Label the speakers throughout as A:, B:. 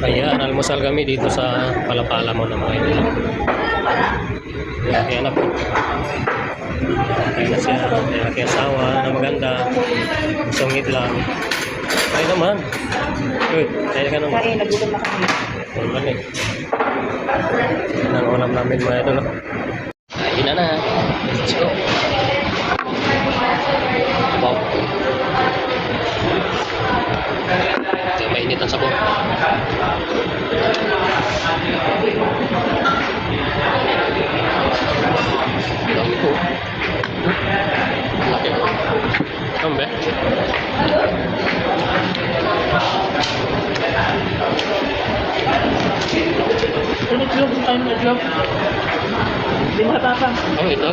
A: Ayan, almusal kami dito sa Palapala mo na mga idol. Ayan na po. Ayan na siya. Ayan na asawa na maganda. Sungit lang. Ay naman. Uy, kaya ka naman.
B: Kain, nagutom na kami.
A: Ayan eh. Ayan ang ulam namin mga idol. Ayan na na. Let's go. Wow. Ito, mainit ang sabon. Dami po. Laki. Ano ba?
B: Ano itlog? Ano itlog? Hindi mo hatapa.
A: Ano ito?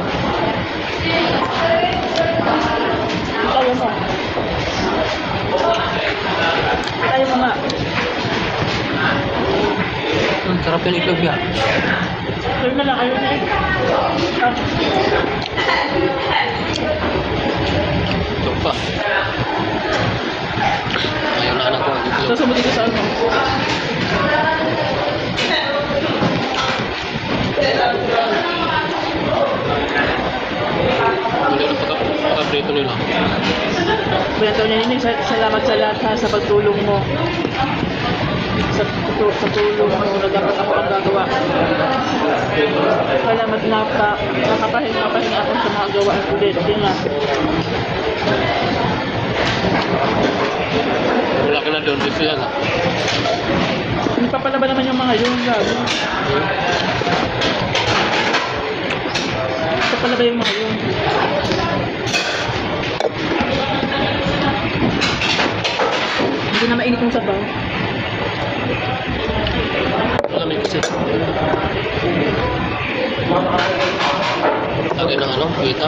B: Tayo mo. Tayo mo nga.
A: Ang sarap yung itlog niya.
B: Tayo na lang. Ayaw na eh. Ah.
A: Ito pa. Ayaw na anak ko ang itlog.
B: Sasama dito sa ano?
A: Hindi na pagka-prito nila.
B: Bento niya yun. Salamat sa lahat ha, sa pagtulong mo. Sa tulong mo na dapat ako ang gagawa. Salamat na nakapahinga ako sa mga gawaan ulit. Hindi nga.
A: Wala ka na doon. Dito yan ha.
B: Hindi pa pala ba naman yung mga yun? Gago. Ito pala ba yung mga yun? Hindi na mainit yung sabaw.
A: Malamig kasi. Lagay ng ano, kita.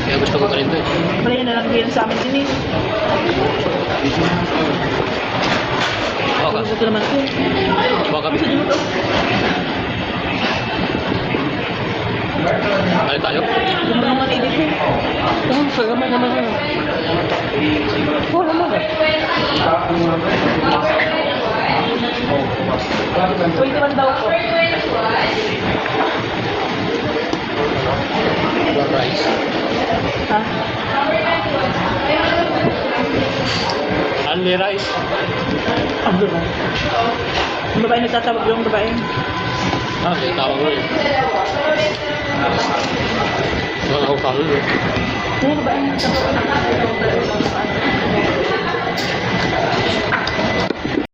A: Kaya gusto ko pa rin ito eh.
B: Pala yun na lang din sa amin din eh.
A: Baka.
B: Gusto naman ko.
A: Baka.
B: Gusto nyo to?
A: Ay tayo.
B: Yung mga manidip ko.
A: Ang sarap naman yun.
B: Wala naman. 21 daw po.
A: Rice.
B: Ha?
A: Only rice.
B: Ang doon. Yung babae nagtatawag yung babae.
A: Ah, may tawag mo yun. Wala akong tawag yun.
B: Yung babae nagtatawag.